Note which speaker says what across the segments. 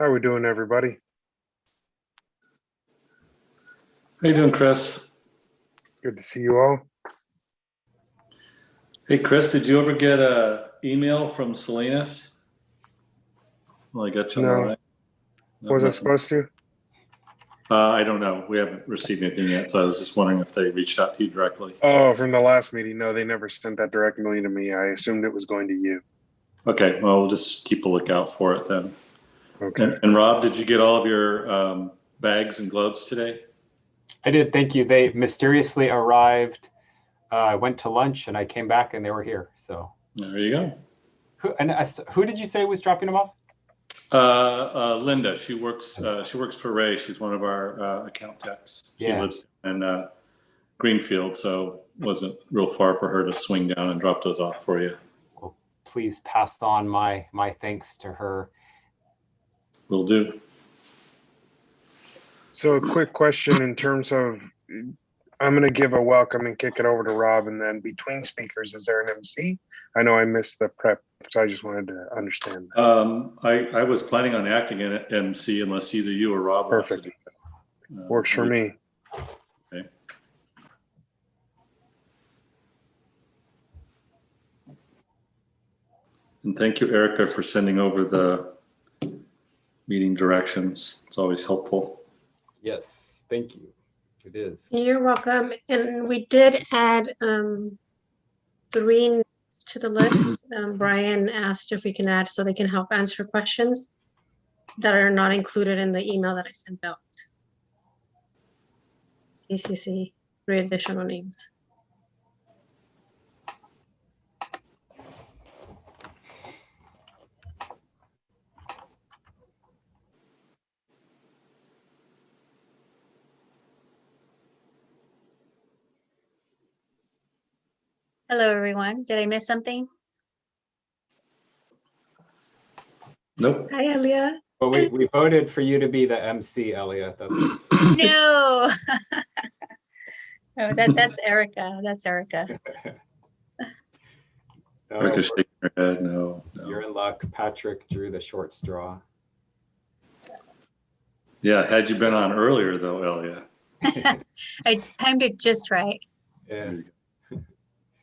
Speaker 1: How we doing, everybody?
Speaker 2: How you doing, Chris?
Speaker 1: Good to see you all.
Speaker 2: Hey, Chris, did you ever get a email from Salinas? Well, I got you on the
Speaker 1: No.
Speaker 2: line. No,
Speaker 1: Was I
Speaker 2: nothing.
Speaker 1: supposed to?
Speaker 2: I don't know. We haven't received anything yet, so I was just wondering if they reached out to you directly.
Speaker 1: Oh, from the last meeting. No, they never sent that direct mail to me. I assumed it was going to you.
Speaker 2: Okay, well, we'll just keep a lookout for it then.
Speaker 1: Okay.
Speaker 2: And Rob, did you get all of your bags and gloves today?
Speaker 3: I did, thank you. They mysteriously arrived. I went to lunch and I came back and they were here. So
Speaker 2: There you go.
Speaker 3: who did you say was dropping them off?
Speaker 2: Linda, she works for Ray. She's one of our account techs. She
Speaker 3: Yeah.
Speaker 2: lives in Greenfield, so it wasn't real far for her to swing down and drop those off for you.
Speaker 3: Well, please pass on my thanks to her.
Speaker 2: Will do.
Speaker 1: So a quick question in terms of, I'm going to give a welcome and kick it over to Rob, and then between speakers, is there an MC? I know I missed the prep, so I just wanted to understand that.
Speaker 2: I was planning on acting in MC unless either you or Rob want to
Speaker 1: Perfect.
Speaker 2: do that.
Speaker 1: Works for me.
Speaker 2: Okay. And thank you, Erica, for sending over the meeting directions. It's always helpful.
Speaker 3: Yes, thank you. It is.
Speaker 4: You're welcome. And we did add 3 to the list. Brian asked if we can add so they can help answer questions that are not included in the email that I sent out. ACC, 3 additional names.
Speaker 5: Hello, everyone. Did I miss something?
Speaker 2: Nope.
Speaker 4: Hi, Elia.
Speaker 3: But we voted for you to be the MC, Elliot. That's it.
Speaker 5: No. No, that's Erica. That's Erica.
Speaker 3: No,
Speaker 2: Erica's shaking her head. No.
Speaker 3: you're in luck. Patrick drew the short straw.
Speaker 2: Yeah, had you been on earlier though, Elia.
Speaker 5: I timed it just right.
Speaker 3: Yeah.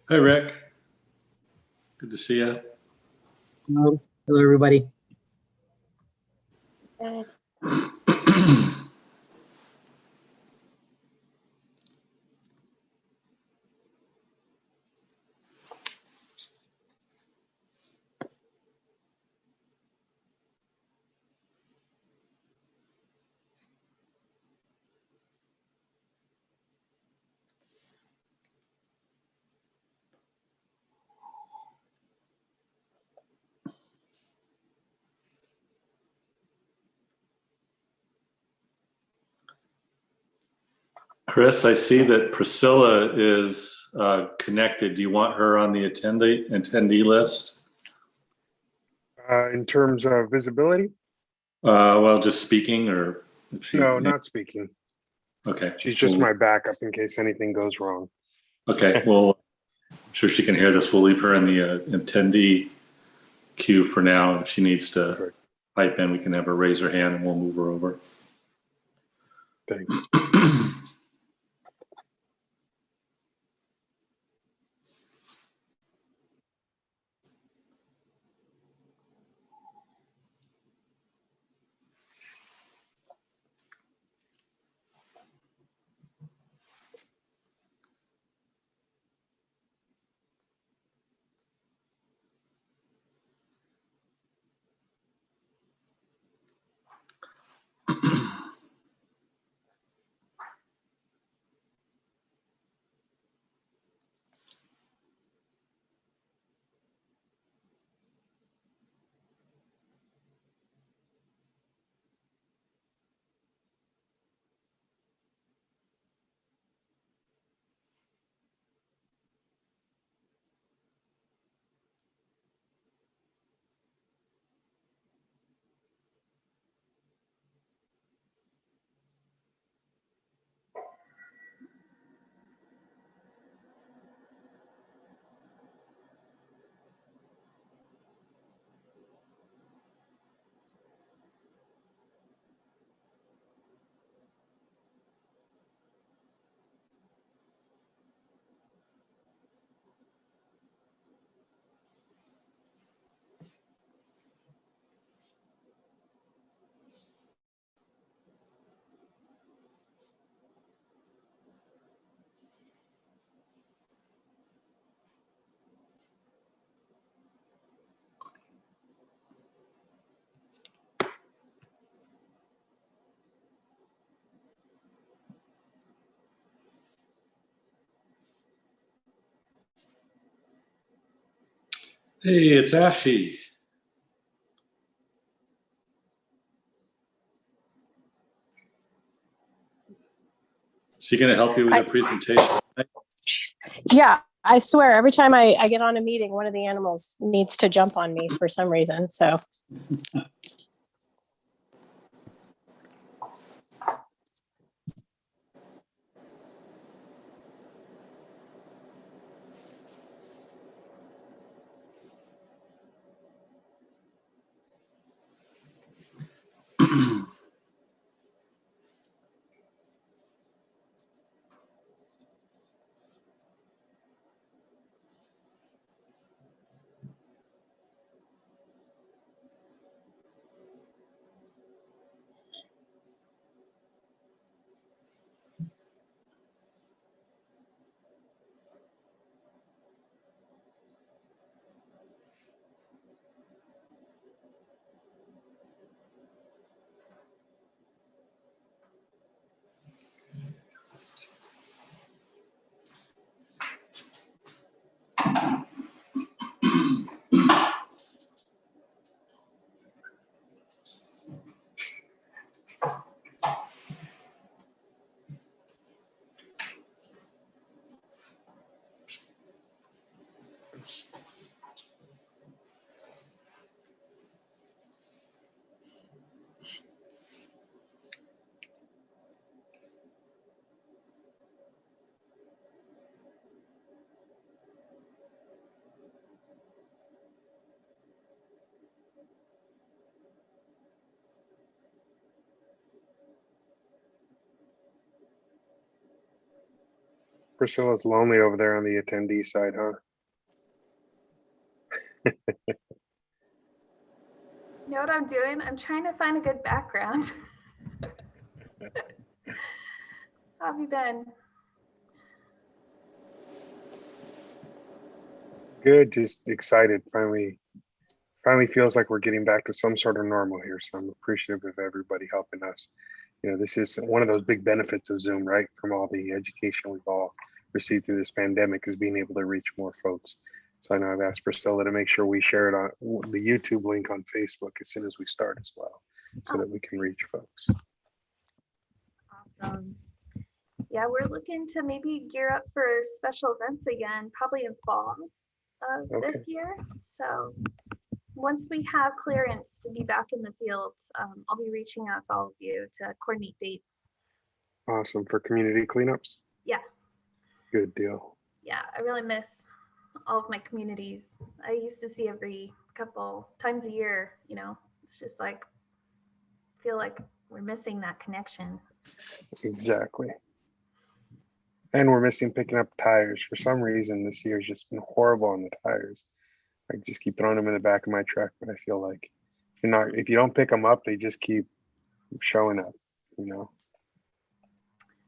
Speaker 2: Hi, Rick. Good to see you.
Speaker 6: Hello, everybody.
Speaker 2: Chris, I see that Priscilla is connected. Do you want her on the attendee list?
Speaker 1: In terms of visibility?
Speaker 2: Well, just speaking or if she,
Speaker 1: No, not speaking.
Speaker 2: Okay.
Speaker 1: She's just
Speaker 2: Well,
Speaker 1: my backup in case anything goes wrong.
Speaker 2: Okay, well, I'm sure she can hear this. We'll leave her in the attendee queue for now. If she needs to
Speaker 1: Perfect.
Speaker 2: pipe in, we can have her raise her hand and we'll move her over.
Speaker 1: Thanks.
Speaker 2: Hey, it's Ashy. Is he going to help you with your presentation?
Speaker 7: Yeah, I swear, every time I get on a meeting, one of the animals needs to jump on me for some reason. So,
Speaker 1: Priscilla's lonely over there on the attendee side, huh?
Speaker 8: You know what I'm doing? I'm trying to find a good background. How have you been?
Speaker 1: Good, just excited. Finally feels like we're getting back to some sort of normal here. So I'm appreciative of everybody helping us. You know, this is one of those big benefits of Zoom, right? From all the education we've all received through this pandemic is being able to reach more folks. So I know I've asked Priscilla to make sure we share it on the YouTube link on Facebook as soon as we start as well, so that we can reach folks.
Speaker 8: Awesome. Yeah, we're looking to maybe gear up for special events again, probably in fall of this year. So once we have clearance to be back in the field, I'll be reaching out to all of you to coordinate dates.
Speaker 1: Awesome. For community cleanups?
Speaker 8: Yeah.
Speaker 1: Good deal.
Speaker 8: Yeah, I really miss all of my communities. I used to see every couple times a year, you know, it's just like, feel like we're missing that connection.
Speaker 1: Exactly. And we're missing picking up tires. For some reason, this year's just been horrible on the tires. I just keep throwing them in the back of my truck, but I feel like if you don't pick them up, they just keep showing up, you know.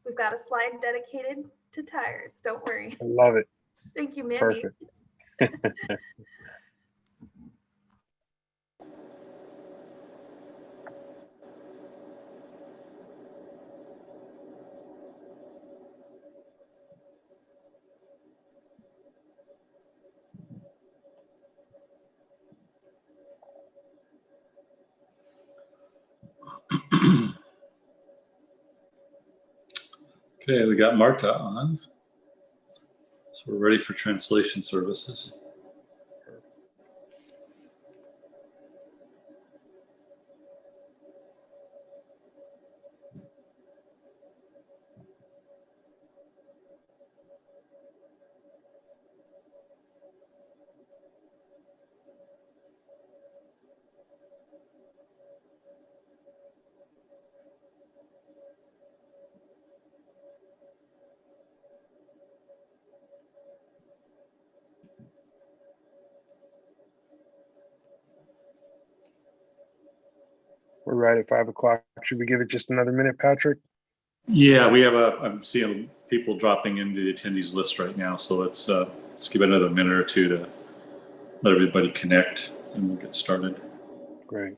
Speaker 8: We've got a slide dedicated to tires. Don't worry.
Speaker 1: I love it.
Speaker 8: Thank you, Mandy.
Speaker 1: Perfect.
Speaker 2: Okay, we got Marta on. So we're ready for translation services.
Speaker 1: We're right at 5 o'clock. Should we give it just another minute, Patrick?
Speaker 2: Yeah, we have I'm seeing people dropping into the attendees list right now. So let's give it another minute or two to let everybody connect and we'll get started.
Speaker 1: Great.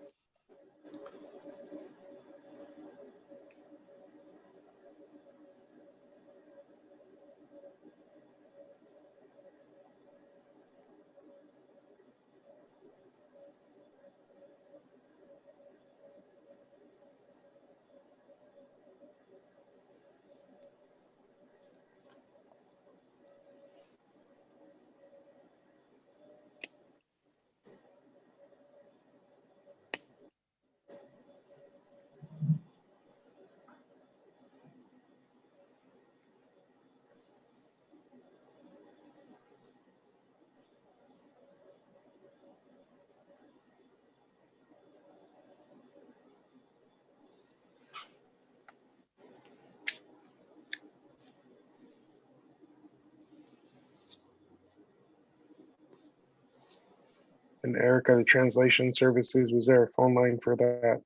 Speaker 1: And Erica, the translation services, was there a phone line for that?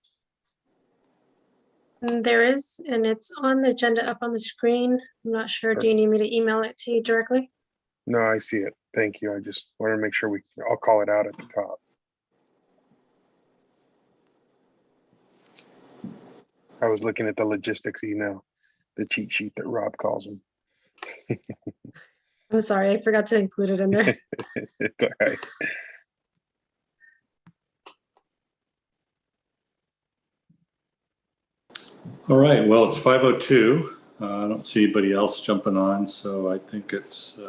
Speaker 4: There is, and it's on the agenda up on the screen. I'm not sure. Do you need me to email it to you directly?
Speaker 1: No, I see it. Thank you. I just want to make sure I'll call it out at the top. I was looking at the logistics email, the cheat sheet that Rob calls them.
Speaker 4: I'm sorry, I forgot to include it in there.
Speaker 1: It's all right.
Speaker 2: All right, well, it's 5:02. I don't see anybody else jumping on, so I think it's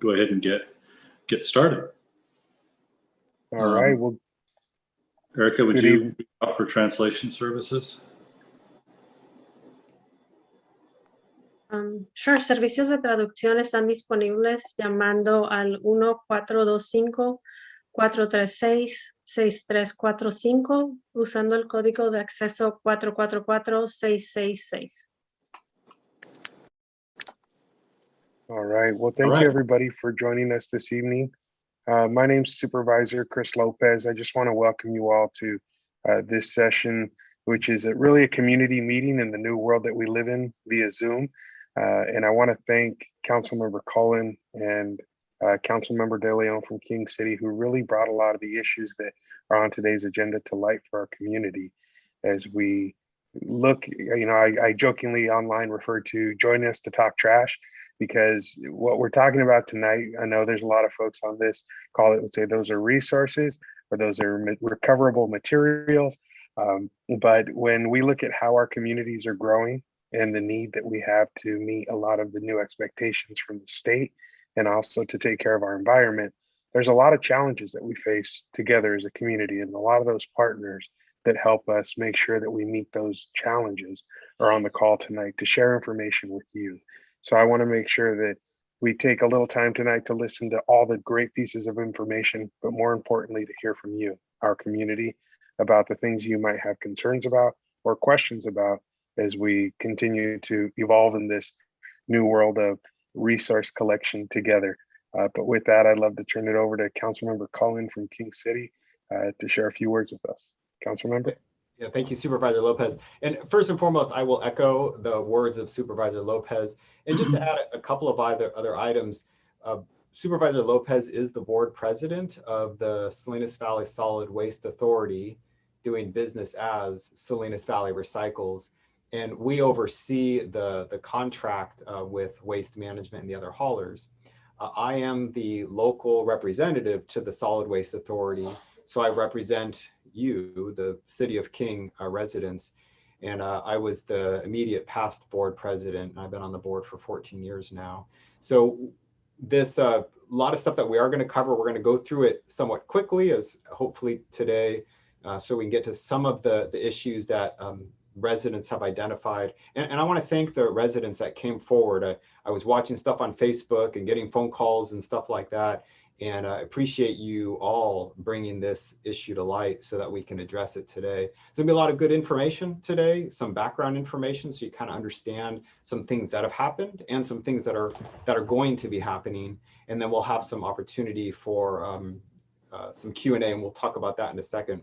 Speaker 2: go ahead and get started.
Speaker 1: All right. Well,
Speaker 2: Erica, would
Speaker 1: good
Speaker 2: you
Speaker 1: evening.
Speaker 2: offer translation services?
Speaker 4: Sure, servicios de traducción están disponibles llamando al 1-425-436-6345 usando el código de acceso 444-666.
Speaker 1: All right. Well, thank you everybody for joining us this evening. My name's Supervisor Chris Lopez. I just want to welcome you all to this session, which is really a community meeting in the new world that we live in via Zoom. And I want to thank Councilmember Cullen and Councilmember De Leon from King City, who really brought a lot of the issues that are on today's agenda to light for our community. As we look, I jokingly online referred to join us to talk trash, because what we're talking about tonight, I know there's a lot of folks on this call it, let's say those are resources or those are recoverable materials. But when we look at how our communities are growing and the need that we have to meet a lot of the new expectations from the state and also to take care of our environment, there's a lot of challenges that we face together as a community, and a lot of those partners that help us make sure that we meet those challenges are on the call tonight to share information with you. So I want to make sure that we take a little time tonight to listen to all the great pieces of information, but more importantly, to hear from you, our community, about the things you might have concerns about or questions about as we continue to evolve in this new world of resource collection together. But with that, I'd love to turn it over to Councilmember Cullen from King City to share a few words with us. Councilmember.
Speaker 3: Yeah, thank you, Supervisor Lopez. And first and foremost, I will echo the words of Supervisor Lopez. And just to add a couple of other items, Supervisor Lopez is the board president of the Salinas Valley Solid Waste Authority, doing business as Salinas Valley Recycles. And we oversee the contract with Waste Management and the other haulers. I am the local representative to the Solid Waste Authority. So I represent you, the City of King residents, and I was the immediate past board president, and I've been on the board for 14 years now. So this lot of stuff that we are going to cover, we're going to go through it somewhat quickly, as hopefully today, so we can get to some of the issues that residents have identified. And I want to thank the residents that came forward. I was watching stuff on Facebook and getting phone calls and stuff like that. And I appreciate you all bringing this issue to light so that we can address it today. There's gonna be a lot of good information today, some background information, so you kind of understand some things that have happened and some things that are going to be happening. And then we'll have some opportunity for some Q&A, and we'll talk about that in a second,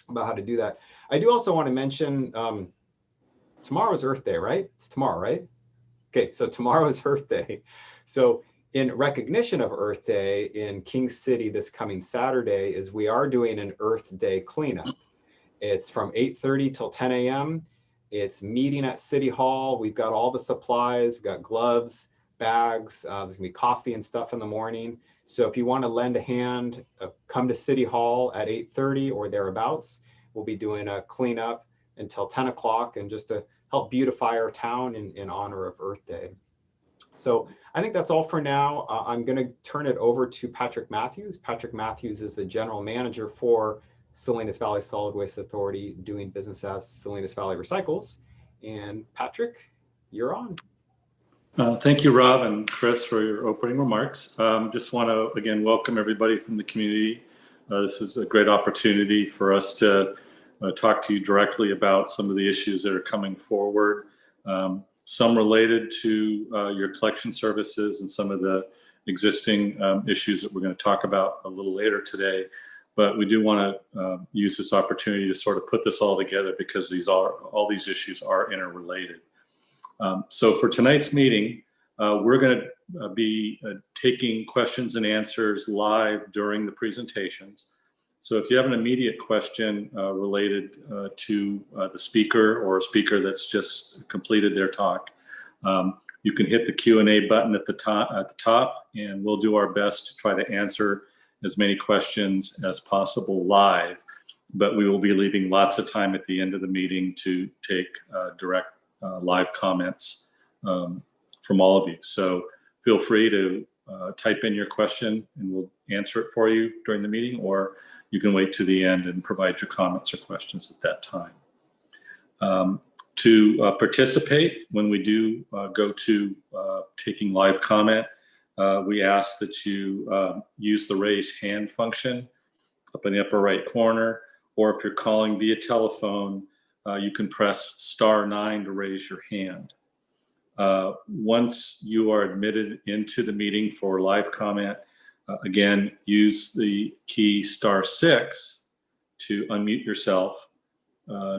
Speaker 3: about how to do that. I do also want to mention tomorrow's Earth Day, right? It's tomorrow, right? Okay, so tomorrow is Earth Day. So in recognition of Earth Day in King City this coming Saturday, is we are doing an Earth Day cleanup. It's from 8:30 till 10 a.m. It's meeting at City Hall. We've got all the supplies. We've got gloves, bags. There's gonna be coffee and stuff in the morning. So if you want to lend a hand, come to City Hall at 8:30 or thereabouts. We'll be doing a cleanup until 10 o'clock, and just to help beautify our town in honor of Earth Day. So I think that's all for now. I'm going to turn it over to Patrick Matthews. Patrick Matthews is the general manager for Salinas Valley Solid Waste Authority, doing business as Salinas Valley Recycles. And Patrick, you're on.
Speaker 2: Thank you, Rob and Chris, for your opening remarks. Just want to, again, welcome everybody from the community. This is a great opportunity for us to talk to you directly about some of the issues that are coming forward. Some related to your collection services and some of the existing issues that we're going to talk about a little later today. but we do want to use this opportunity to sort of put this all together because all these issues are interrelated. So for tonight's meeting, we're going to be taking questions and answers live during the presentations. So if you have an immediate question related to the speaker or a speaker that's just completed their talk, you can hit the Q&A button at the top, and we'll do our best to try to answer as many questions as possible live. But we will be leaving lots of time at the end of the meeting to take direct live comments from all of you. So feel free to type in your question and we'll answer it for you during the meeting, or you can wait to the end and provide your comments or questions at that time. To participate, when we do go to taking live comment, we ask that you use the raise hand function up in the upper right corner, or if you're calling via telephone, you can press *9 to raise your hand. Once you are admitted into the meeting for live comment, again, use the key *6 to unmute yourself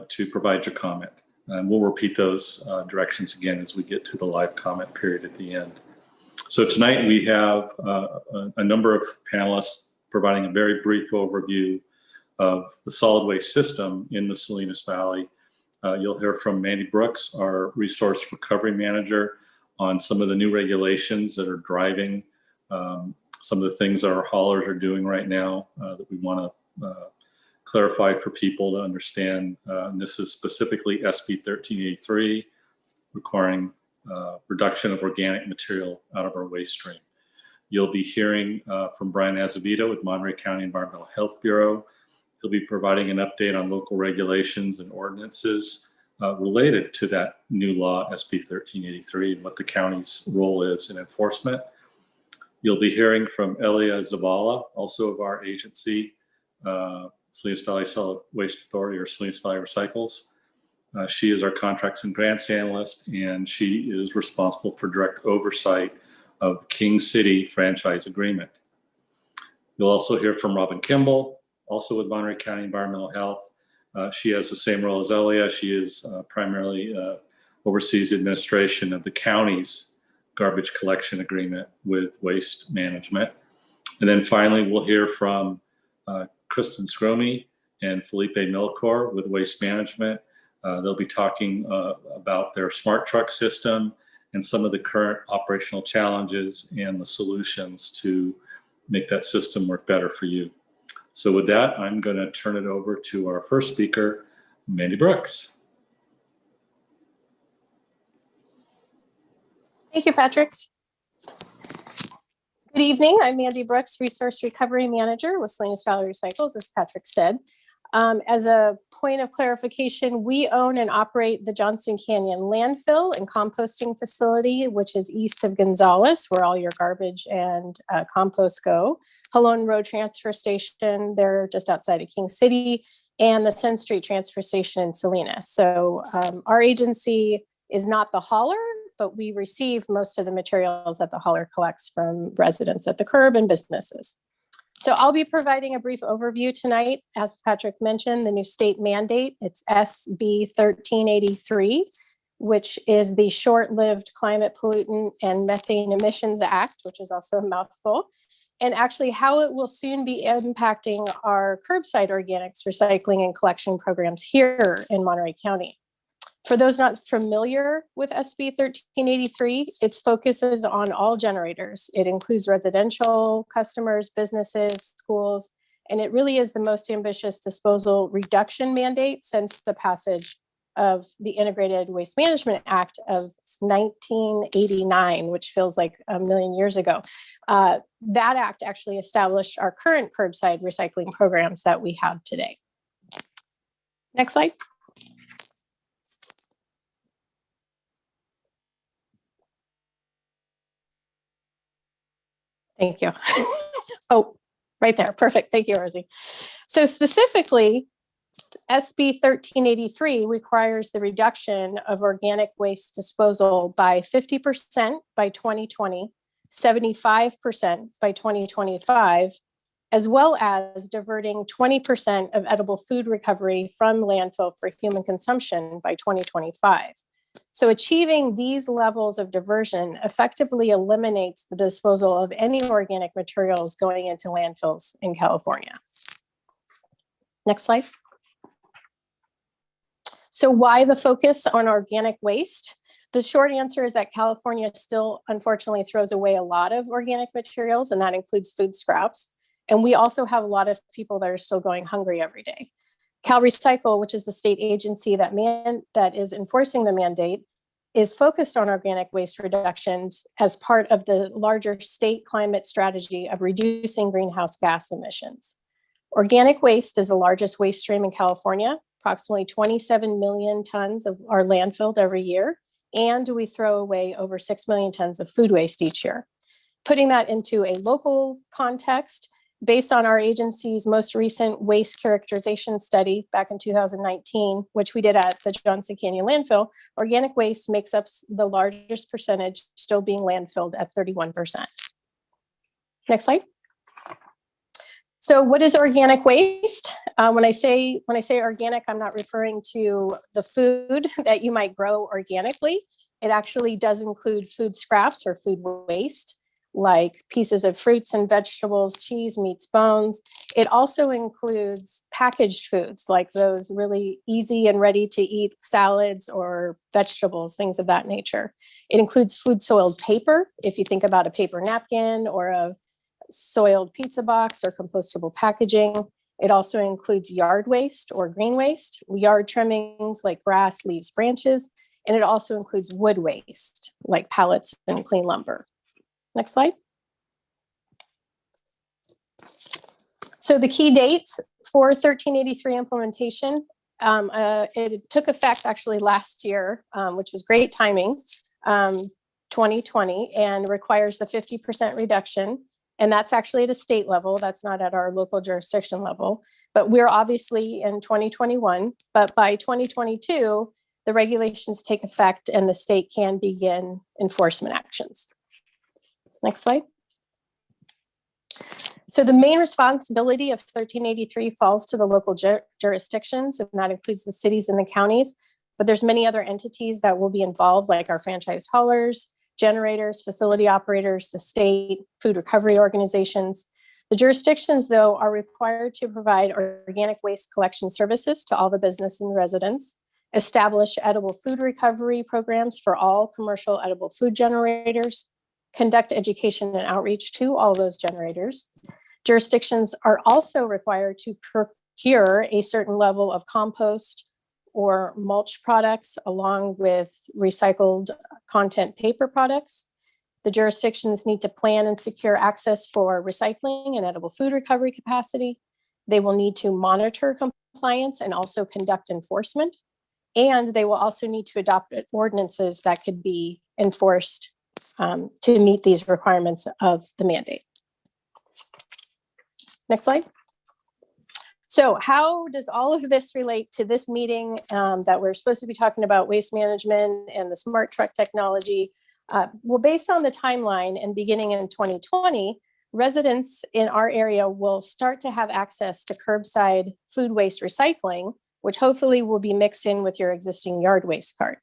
Speaker 2: to provide your comment. And we'll repeat those directions again as we get to the live comment period at the end. So tonight we have a number of panelists providing a very brief overview of the solid waste system in the Salinas Valley. You'll hear from Mandy Brooks, our resource recovery manager, on some of the new regulations that are driving some of the things that our haulers are doing right now that we want to clarify for people to understand. And this is specifically SB 1383, requiring reduction of organic material out of our waste stream. You'll be hearing from Brian Azevedo with Monterey County Environmental Health Bureau. He'll be providing an update on local regulations and ordinances related to that new law, SB 1383, and what the county's role is in enforcement. You'll be hearing from Elia Zavala, also of our agency, Salinas Valley Solid Waste Authority, or Salinas Valley Recycles. She is our contracts and grants analyst, and she is responsible for direct oversight of the King City franchise agreement. You'll also hear from Robin Kimball, also with Monterey County Environmental Health. She has the same role as Elia. She is primarily oversees the administration of the county's garbage collection agreement with Waste Management. And then finally, we'll hear from Kristen Scromey and Felipe Milcor with Waste Management. They'll be talking about their smart truck system and some of the current operational challenges and the solutions to make that system work better for you. So with that, I'm going to turn it over to our first speaker, Mandy Brooks.
Speaker 7: Thank you, Patrick. Good evening. I'm Mandy Brooks, Resource Recovery Manager with Salinas Valley Recycles, as Patrick said. As a point of clarification, we own and operate the Johnson Canyon landfill and composting facility, which is east of Gonzales, where all your garbage and compost go. Halone Road Transfer Station, they're just outside of King City, and the Senn Street Transfer Station in Salinas. So our agency is not the hauler, but we receive most of the materials that the hauler collects from residents at the curb and businesses. So I'll be providing a brief overview tonight. As Patrick mentioned, the new state mandate, it's SB 1383, which is the short-lived Climate Pollutant and Methane Emissions Act, which is also a mouthful, and actually how it will soon be impacting our curbside organics recycling and collection programs here in Monterey County. For those not familiar with SB 1383, its focus is on all generators. It includes residential customers, businesses, schools, and it really is the most ambitious disposal reduction mandate since the passage of the Integrated Waste Management Act of 1989, which feels like a million years ago. That act actually established our current curbside recycling programs that we have today. Next slide. Thank you. Oh, right there. Perfect. Thank you, Rosie. So specifically, SB 1383 requires the reduction of organic waste disposal by 50% by 2020, 75% by 2025, as well as diverting 20% of edible food recovery from landfill for human consumption by 2025. So achieving these levels of diversion effectively eliminates the disposal of any organic materials going into landfills in California. Next slide. So why the focus on organic waste? The short answer is that California still, unfortunately, throws away a lot of organic materials, and that includes food scraps. And we also have a lot of people that are still going hungry every day. CalRecycle, which is the state agency that is enforcing the mandate, is focused on organic waste reductions as part of the larger state climate strategy of reducing greenhouse gas emissions. Organic waste is the largest waste stream in California. Approximately 27 million tons are landfilled every year, and we throw away over 6 million tons of food waste each year. Putting that into a local context, based on our agency's most recent waste characterization study back in 2019, which we did at the Johnson Canyon landfill, organic waste makes up the largest percentage, still being landfilled at 31%. Next slide. So what is organic waste? When I say organic, I'm not referring to the food that you might grow organically. It actually does include food scraps or food waste, like pieces of fruits and vegetables, cheese, meats, bones. It also includes packaged foods, like those really easy and ready to eat salads or vegetables, things of that nature. It includes food soiled paper, if you think about a paper napkin or a soiled pizza box or compostable packaging. It also includes yard waste or green waste, yard trimmings like grass, leaves, branches, and it also includes wood waste like pallets and clean lumber. Next slide. So the key dates for 1383 implementation, it took effect actually last year, which was great timing, 2020, and requires a 50% reduction. And that's actually at a state level. That's not at our local jurisdiction level. But we're obviously in 2021. But by 2022, the regulations take effect and the state can begin enforcement actions. Next slide. So the main responsibility of 1383 falls to the local jurisdictions, and that includes the cities and the counties. But there's many other entities that will be involved, like our franchise haulers, generators, facility operators, the state, food recovery organizations. The jurisdictions, though, are required to provide organic waste collection services to all the business and residents, establish edible food recovery programs for all commercial edible food generators, conduct education and outreach to all those generators. Jurisdictions are also required to procure a certain level of compost or mulch products along with recycled content paper products. The jurisdictions need to plan and secure access for recycling and edible food recovery capacity. They will need to monitor compliance and also conduct enforcement. And they will also need to adopt ordinances that could be enforced to meet these requirements of the mandate. Next slide. So how does all of this relate to this meeting that we're supposed to be talking about waste management and the smart truck technology? Well, based on the timeline and beginning in 2020, residents in our area will start to have access to curbside food waste recycling, which hopefully will be mixed in with your existing yard waste cart.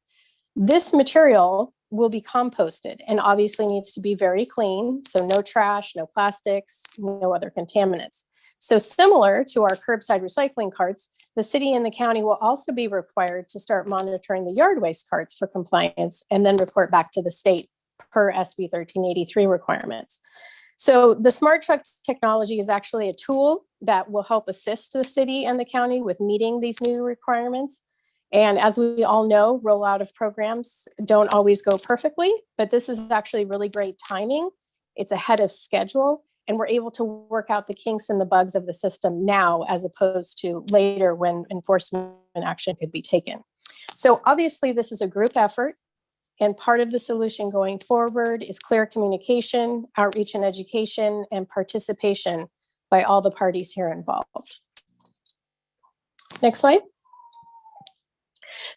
Speaker 7: This material will be composted and obviously needs to be very clean. So no trash, no plastics, no other contaminants. So similar to our curbside recycling carts, the city and the county will also be required to start monitoring the yard waste carts for compliance and then report back to the state per SB 1383 requirements. So the smart truck technology is actually a tool that will help assist the city and the county with meeting these new requirements. And as we all know, rollout of programs don't always go perfectly, but this is actually really great timing. It's ahead of schedule, and we're able to work out the kinks and the bugs of the system now, as opposed to later when enforcement action could be taken. So obviously this is a group effort, and part of the solution going forward is clear communication, outreach and education, and participation by all the parties here involved. Next slide.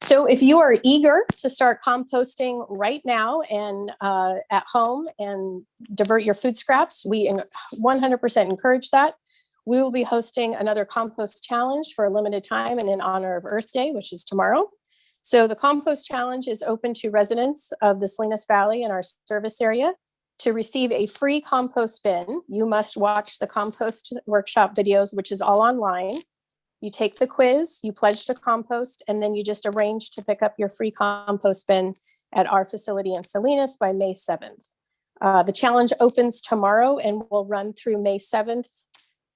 Speaker 7: So if you are eager to start composting right now and at home and divert your food scraps, we 100% encourage that. We will be hosting another compost challenge for a limited time and in honor of Earth Day, which is tomorrow. So the compost challenge is open to residents of the Salinas Valley and our service area. To receive a free compost bin, you must watch the compost workshop videos, which is all online. You take the quiz, you pledge to compost, and then you just arrange to pick up your free compost bin at our facility in Salinas by May 7th. The challenge opens tomorrow and will run through May 7th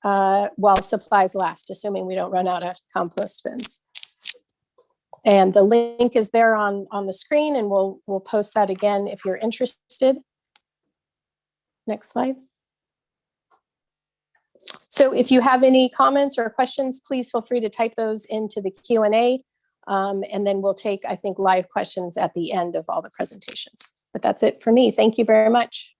Speaker 7: while supplies last, assuming we don't run out of compost bins. And the link is there on the screen, and we'll post that again if you're interested. Next slide. So if you have any comments or questions, please feel free to type those into the Q&A, and then we'll take, I think, live questions at the end of all the presentations. But that's it for me. Thank you very much.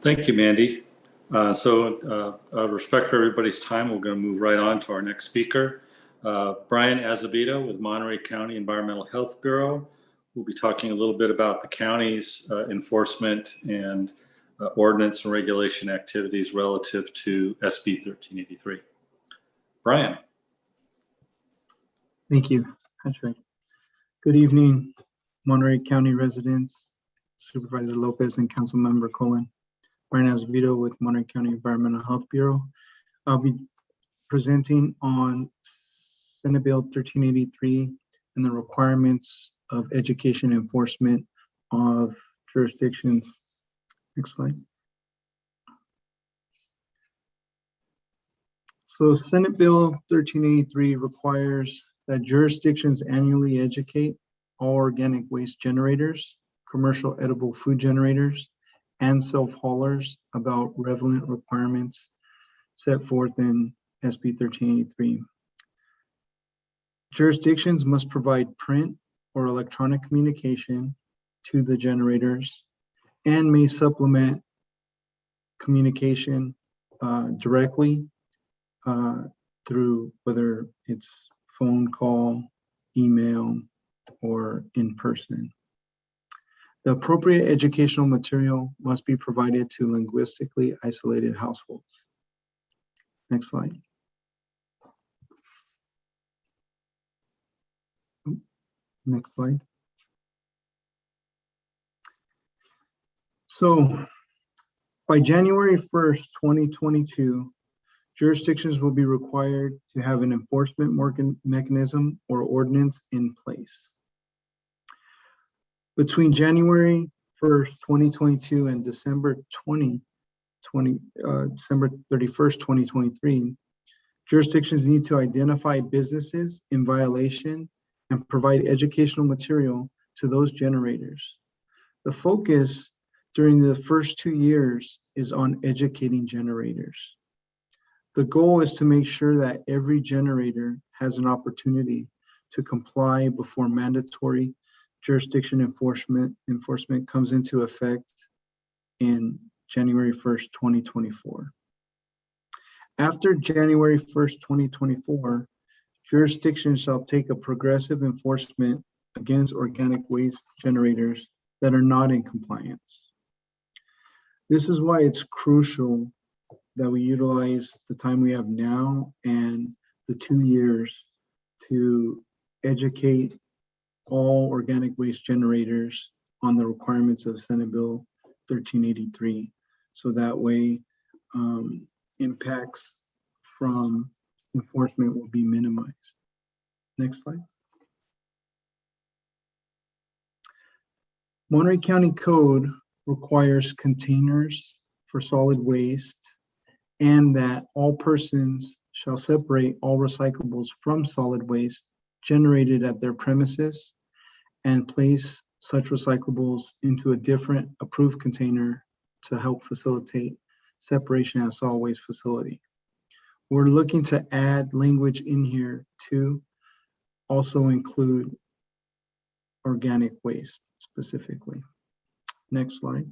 Speaker 2: Thank you, Mandy. Respect for everybody's time, we're going to move right on to our next speaker. Brian Azevedo with Monterey County Environmental Health Bureau. We'll be talking a little bit about the county's enforcement and ordinance and regulation activities relative to SB 1383. Brian.
Speaker 9: Thank you, Patrick. Good evening, Monterey County residents, Supervisor Lopez and Councilmember Cohen. Brian Azevedo with Monterey County Environmental Health Bureau. I'll be presenting on Senate Bill 1383 and the requirements of education enforcement of jurisdictions. Next slide. So Senate Bill 1383 requires that jurisdictions annually educate all organic waste generators, commercial edible food generators, and self-haulers about relevant requirements set forth in SB 1383. Jurisdictions must provide print or electronic communication to the generators and may supplement communication directly through whether it's phone call, email, or in person. The appropriate educational material must be provided to linguistically isolated households. Next slide. Next slide. So by January 1st, 2022, jurisdictions will be required to have an enforcement mechanism or ordinance in place. Between January 1st, 2022 and December 31st, 2023, jurisdictions need to identify businesses in violation and provide educational material to those generators. The focus during the first 2 years is on educating generators. The goal is to make sure that every generator has an opportunity to comply before mandatory jurisdiction enforcement comes into effect in January 1st, 2024. After January 1st, 2024, jurisdictions shall take a progressive enforcement against organic waste generators that are not in compliance. This is why it's crucial that we utilize the time we have now and the 2 years to educate all organic waste generators on the requirements of Senate Bill 1383. So that way impacts from enforcement will be minimized. Next slide. Monterey County Code requires containers for solid waste and that all persons shall separate all recyclables from solid waste generated at their premises and place such recyclables into a different approved container to help facilitate separation at a solid waste facility. We're looking to add language in here to also include organic waste specifically. Next slide.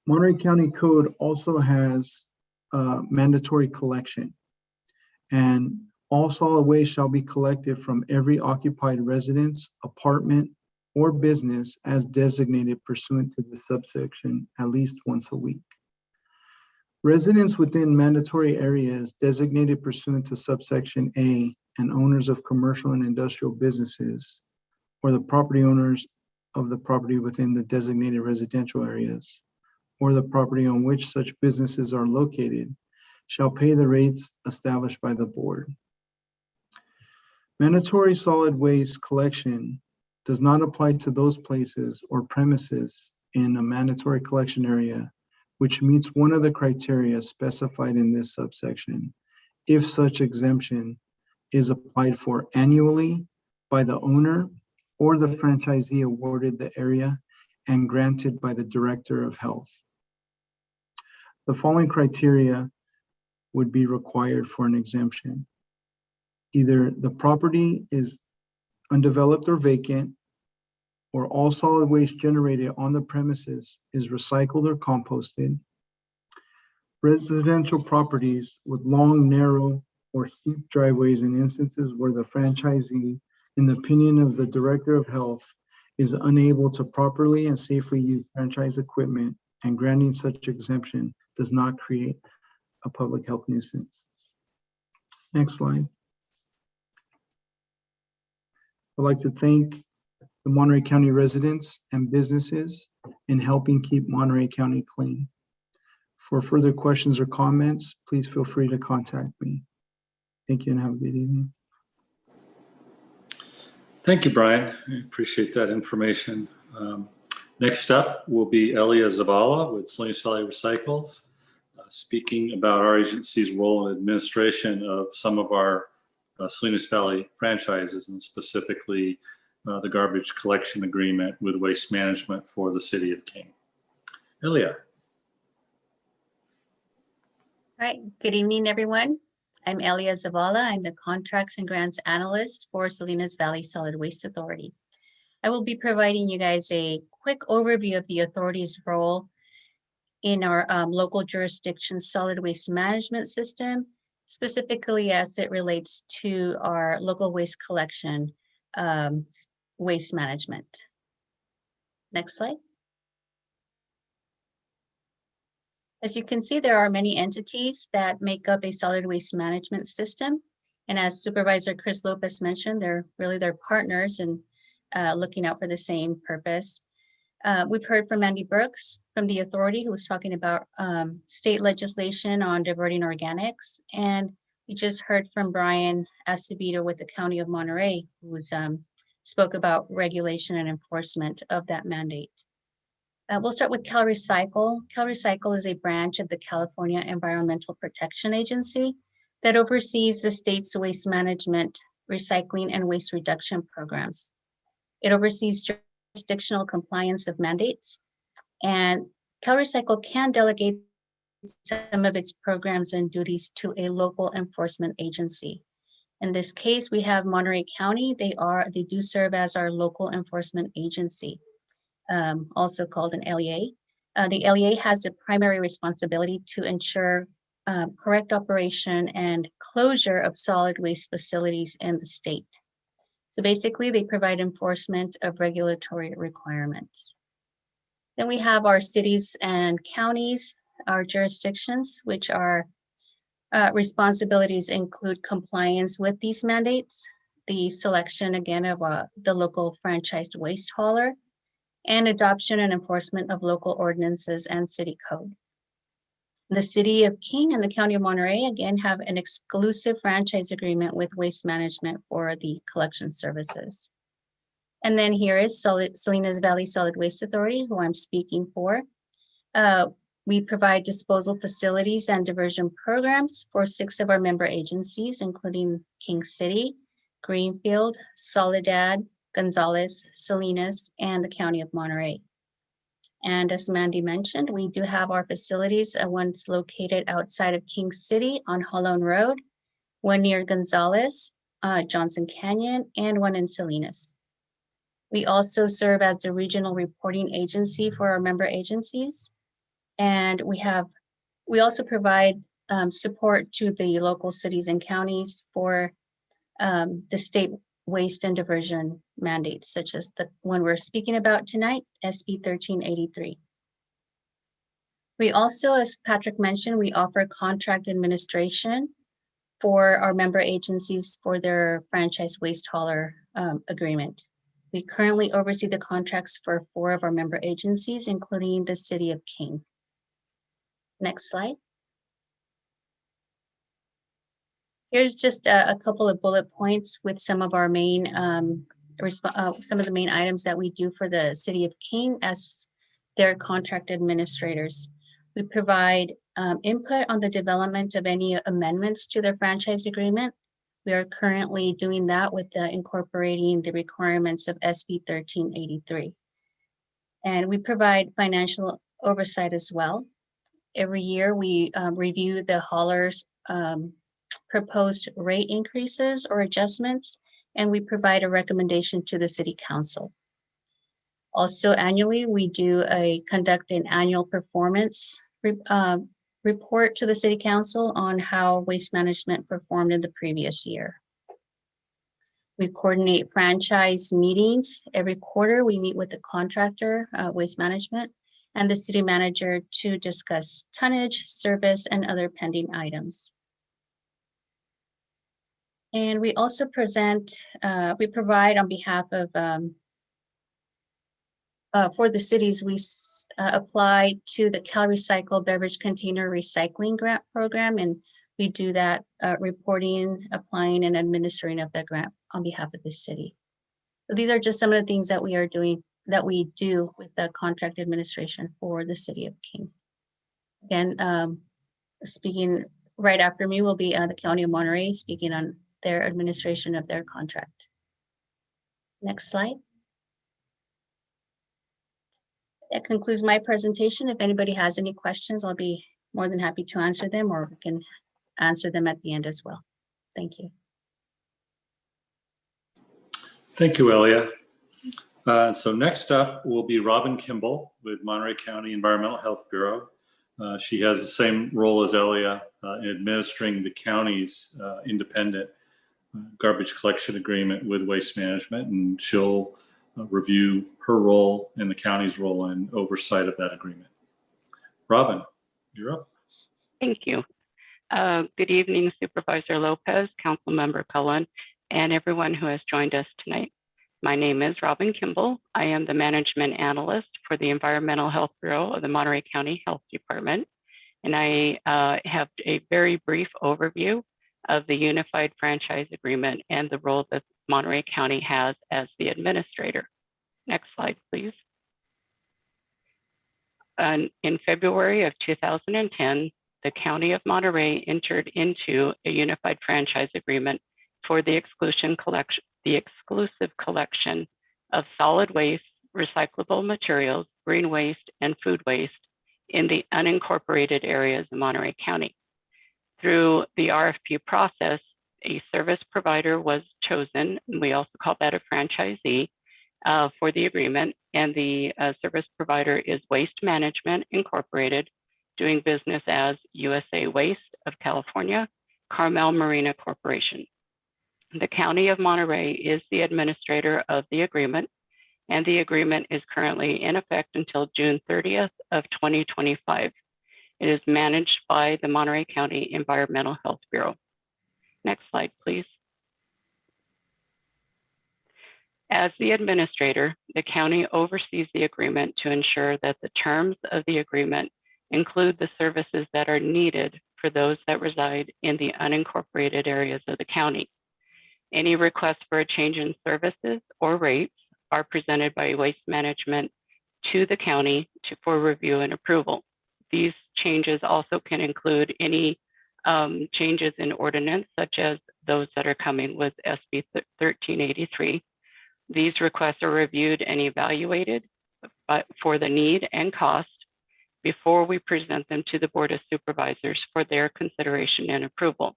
Speaker 9: Monterey County Code also has mandatory collection, and all solid waste shall be collected from every occupied residence, apartment, or business as designated pursuant to this subsection at least once a week. Residents within mandatory areas designated pursuant to subsection A and owners of commercial and industrial businesses, or the property owners of the property within the designated residential areas, or the property on which such businesses are located, shall pay the rates established by the board. Mandatory solid waste collection does not apply to those places or premises in a mandatory collection area which meets one of the criteria specified in this subsection, if such exemption is applied for annually by the owner or the franchisee awarded the area and granted by the Director of Health. The following criteria would be required for an exemption. Either the property is undeveloped or vacant, or all solid waste generated on the premises is recycled or composted. Residential properties with long, narrow, or steep driveways in instances where the franchisee, in the opinion of the Director of Health, is unable to properly and safely use franchise equipment, and granting such exemption does not create a public health nuisance. Next slide. I'd like to thank the Monterey County residents and businesses in helping keep Monterey County clean. For further questions or comments, please feel free to contact me. Thank you and have a good evening.
Speaker 2: Thank you, Brian. I appreciate that information. Next up will be Elia Zavala with Salinas Valley Recycles, speaking about our agency's role in administration of some of our Salinas Valley franchises, and specifically the garbage collection agreement with Waste Management for the City of King. Elia.
Speaker 5: All right, good evening, everyone. I'm Elia Zavala. I'm the Contracts and Grants Analyst for Salinas Valley Solid Waste Authority. I will be providing you guys a quick overview of the authority's role in our local jurisdiction solid waste management system, specifically as it relates to our local waste collection waste management. Next slide. As you can see, there are many entities that make up a solid waste management system. And as Supervisor Chris Lopez mentioned, they're partners and looking out for the same purpose. We've heard from Mandy Brooks from the authority, who was talking about state legislation on diverting organics. And we just heard from Brian Acevedo with the County of Monterey, who spoke about regulation and enforcement of that mandate. We'll start with CalRecycle. CalRecycle is a branch of the California Environmental Protection Agency that oversees the state's waste management, recycling, and waste reduction programs. It oversees jurisdictional compliance of mandates, and CalRecycle can delegate some of its programs and duties to a local enforcement agency. In this case, we have Monterey County. They do serve as our local enforcement agency. Also called an LEA. The LEA has the primary responsibility to ensure correct operation and closure of solid waste facilities in the state. So basically, they provide enforcement of regulatory requirements. Then we have our cities and counties, our jurisdictions, which are responsibilities include compliance with these mandates, the selection again of the local franchised waste hauler, and adoption and enforcement of local ordinances and city code. The City of King and the County of Monterey, again, have an exclusive franchise agreement with Waste Management for the collection services. And then here is Salinas Valley Solid Waste Authority, who I'm speaking for. We provide disposal facilities and diversion programs for 6 of our member agencies, including King City, Greenfield, Soledad, Gonzales, Salinas, and the County of Monterey. And as Mandy mentioned, we do have our facilities, one's located outside of King City on Holland Road, one near Gonzales, Johnson Canyon, and one in Salinas. We also serve as a regional reporting agency for our member agencies. And we also provide support to the local cities and counties for the state waste and diversion mandates, such as the one we're speaking about tonight, SB 1383. We also, as Patrick mentioned, we offer contract administration for our member agencies for their franchise waste hauler agreement. We currently oversee the contracts for 4 of our member agencies, including the City of King. Next slide. Here's just a couple of bullet points with some of our main, some of the main items that we do for the City of King as their contract administrators. We provide input on the development of any amendments to their franchise agreement. We are currently doing that with incorporating the requirements of SB 1383. And we provide financial oversight as well. Every year we review the haulers' proposed rate increases or adjustments, and we provide a recommendation to the City Council. Also annually, we conduct an annual performance report to the City Council on how waste management performed in the previous year. We coordinate franchise meetings. Every quarter, we meet with the contractor, waste management, and the city manager to discuss tonnage, service, and other pending items. And we also we provide on behalf of, for the cities, we apply to the CalRecycle Beverage Container Recycling Grant Program, and we do that reporting, applying, and administering of that grant on behalf of the city. So these are just some of the things that we are doing, that we do with the contract administration for the City of King. Again, speaking right after me will be the County of Monterey, speaking on their administration of their contract. Next slide. That concludes my presentation. If anybody has any questions, I'll be more than happy to answer them, or we can answer them at the end as well. Thank you.
Speaker 2: Thank you, Elia. So next up will be Robin Kimball with Monterey County Environmental Health Bureau. She has the same role as Elia in administering the county's independent garbage collection agreement with Waste Management, and she'll review her role and the county's role in oversight of that agreement. Robin, you're up.
Speaker 10: Thank you. Good evening, Supervisor Lopez, Councilmember Cullen, and everyone who has joined us tonight. My name is Robin Kimball. I am the Management Analyst for the Environmental Health Bureau of the Monterey County Health Department, and I have a very brief overview of the Unified Franchise Agreement and the role that Monterey County has as the administrator. Next slide, please. In February of 2010, the County of Monterey entered into a Unified Franchise Agreement for the exclusive collection of solid waste, recyclable materials, green waste, and food waste in the unincorporated areas of Monterey County. Through the RFP process, a service provider was chosen, and we also call that a franchisee, for the agreement, and the service provider is Waste Management Incorporated, doing business as USA Waste of California, Carmel Marina Corporation. The County of Monterey is the administrator of the agreement, and the agreement is currently in effect until June 30th of 2025. It is managed by the Monterey County Environmental Health Bureau. Next slide, please. As the administrator, the county oversees the agreement to ensure that the terms of the agreement include the services that are needed for those that reside in the unincorporated areas of the county. Any requests for a change in services or rates are presented by Waste Management to the county for review and approval. These changes also can include any changes in ordinance, such as those that are coming with SB 1383. These requests are reviewed and evaluated for the need and cost before we present them to the Board of Supervisors for their consideration and approval.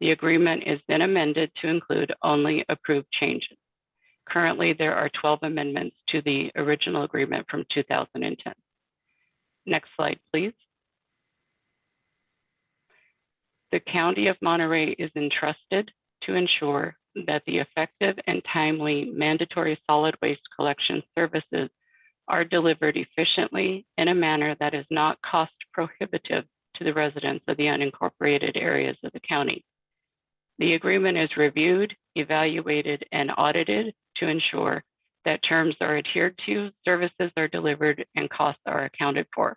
Speaker 10: The agreement is then amended to include only approved changes. Currently, there are 12 amendments to the original agreement from 2010. Next slide, please. The County of Monterey is entrusted to ensure that the effective and timely mandatory solid waste collection services are delivered efficiently in a manner that is not cost prohibitive to the residents of the unincorporated areas of the county. The agreement is reviewed, evaluated, and audited to ensure that terms are adhered to, services are delivered, and costs are accounted for.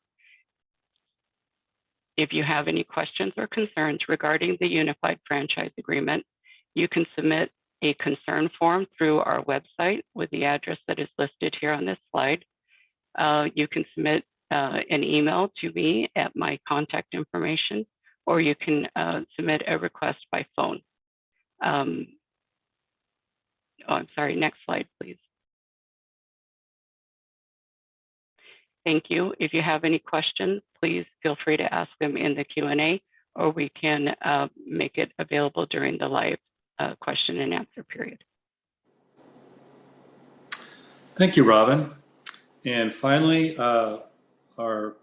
Speaker 10: If you have any questions or concerns regarding the Unified Franchise Agreement, you can submit a concern form through our website with the address that is listed here on this slide. You can submit an email to me at my contact information, or you can submit a request by phone. Oh, I'm sorry, next slide, please. Thank you. If you have any questions, please feel free to ask them in the Q&A, or we can make it available during the live question and answer period.
Speaker 2: Thank you, Robin. And finally, our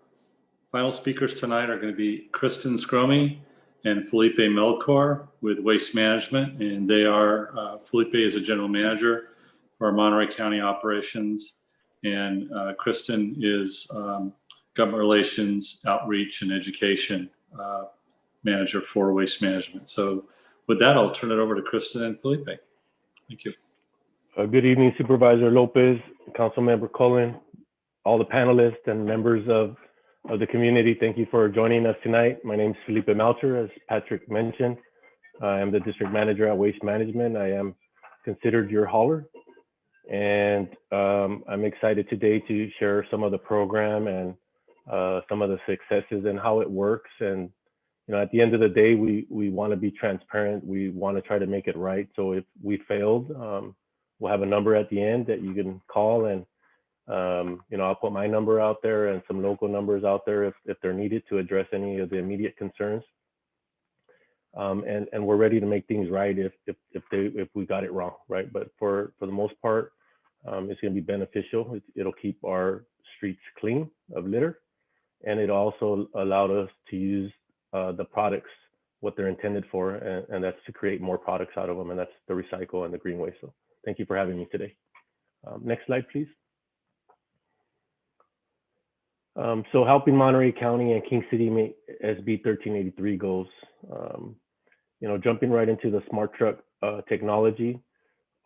Speaker 2: final speakers tonight are going to be Kristen Scromey and Felipe Melchor with Waste Management. And they are, Felipe is a general manager for our Monterey County operations. And Kristen is government relations, outreach, and education manager for Waste Management. So with that, I'll turn it over to Kristen and Felipe. Thank you.
Speaker 11: Good evening, Supervisor Lopez, Councilmember Cullen, all the panelists and members of the community. Thank you for joining us tonight. My name is Felipe Melchor, as Patrick mentioned. I am the district manager at Waste Management. I am considered your hauler. And I'm excited today to share some of the program and some of the successes and how it works. And you know, at the end of the day, we want to be transparent. We want to try to make it right. So if we failed, we'll have a number at the end that you can call, and you know, I'll put my number out there and some local numbers out there if they're needed to address any of the immediate concerns. And we're ready to make things right if we got it wrong, right? But for the most part, it's going to be beneficial. It'll keep our streets clean of litter, and it also allowed us to use the products what they're intended for, and that's to create more products out of them, and that's the recycle and the green waste. So thank you for having me today. Next slide, please. So helping Monterey County and King City meet SB 1383 goals. You know, jumping right into the smart truck technology,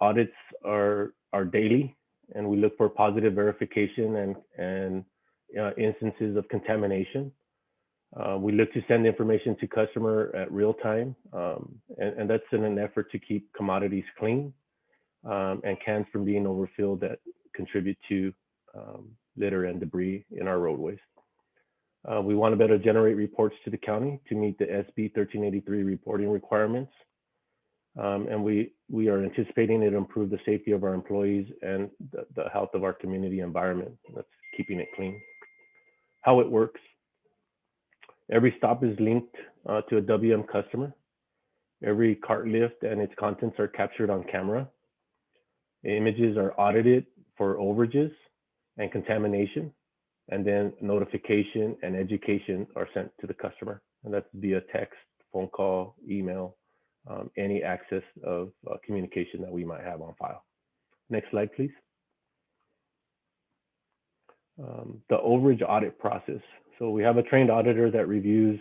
Speaker 11: audits are daily, and we look for positive verification and instances of contamination. We look to send information to customer at real time, and that's in an effort to keep commodities clean and cans from being overfilled that contribute to litter and debris in our roadways. We want to better generate reports to the county to meet the SB 1383 reporting requirements. And we are anticipating it to improve the safety of our employees and the health of our community environment. That's keeping it clean. How it works. Every stop is linked to a WM customer. Every cart lift and its contents are captured on camera. The images are audited for overages and contamination, and then notification and education are sent to the customer. And that's via text, phone call, email, any access of communication that we might have on file. Next slide, please. The overage audit process. So we have a trained auditor that reviews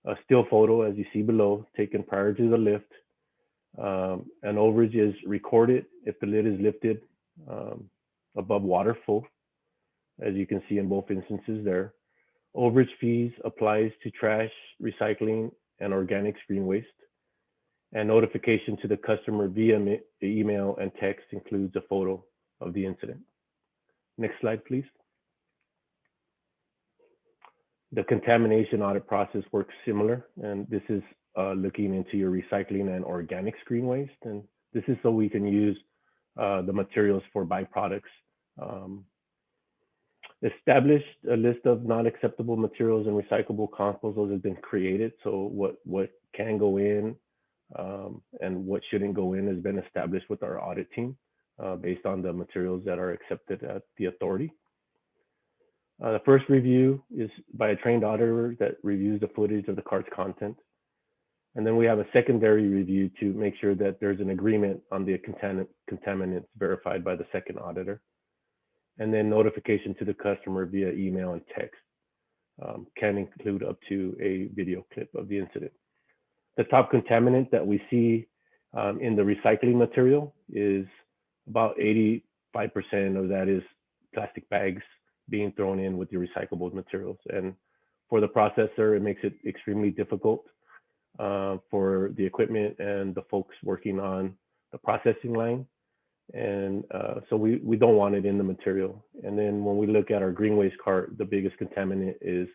Speaker 11: a still photo, as you see below, taken prior to the lift. An overage is recorded if the lid is lifted above water full, as you can see in both instances there. Overage fees applies to trash, recycling, and organics green waste. And notification to the customer via email and text includes a photo of the incident. Next slide, please. The contamination audit process works similar, and this is looking into your recycling and organics green waste. And this is so we can use the materials for byproducts. Established a list of non-acceptable materials and recyclable compost. Those have been created. So what can go in and what shouldn't go in has been established with our audit team based on the materials that are accepted at the authority. The first review is by a trained auditor that reviews the footage of the cart's content. And then we have a secondary review to make sure that there's an agreement on the contaminants verified by the second auditor. And then notification to the customer via email and text can include up to a video clip of the incident. The top contaminant that we see in the recycling material is about 85% of that is plastic bags being thrown in with the recyclable materials. And for the processor, it makes it extremely difficult for the equipment and the folks working on the processing line. And so we don't want it in the material. And then when we look at our green waste cart, the biggest contaminant is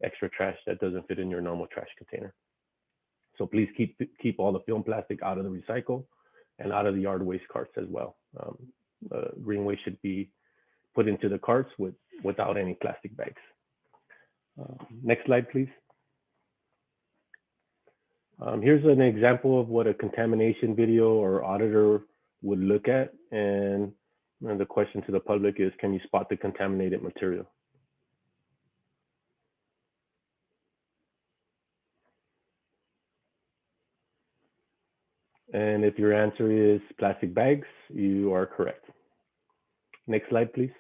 Speaker 11: extra trash that doesn't fit in your normal trash container. So please keep all the film plastic out of the recycle and out of the yard waste carts as well. Green waste should be put into the carts without any plastic bags. Next slide, please. Here's an example of what a contamination video or auditor would look at. And the question to the public is, can you spot the contaminated material? And if your answer is plastic bags, you are correct. Next slide, please.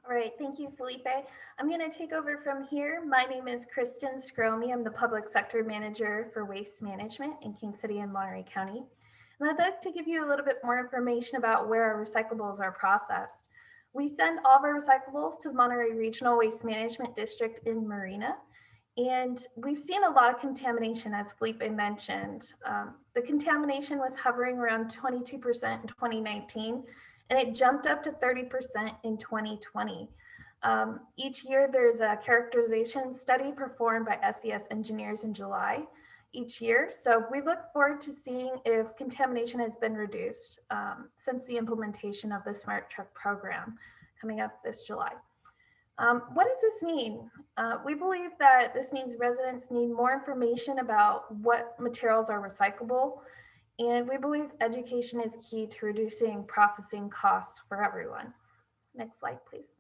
Speaker 8: All right, thank you, Felipe. I'm going to take over from here. My name is Kristen Scromie. I'm the Public Sector Manager for Waste Management in King City and Monterey County. And I'd like to give you a little bit more information about where our recyclables are processed. We send all of our recyclables to the Monterey Regional Waste Management District in Marina. And we've seen a lot of contamination, as Felipe mentioned. The contamination was hovering around 22% in 2019, and it jumped up to 30% in 2020. Each year, there's a characterization study performed by SES engineers in July each year. So we look forward to seeing if contamination has been reduced since the implementation of the Smart Truck program coming up this July. What does this mean? We believe that this means residents need more information about what materials are recyclable, and we believe education is key to reducing processing costs for everyone. Next slide, please.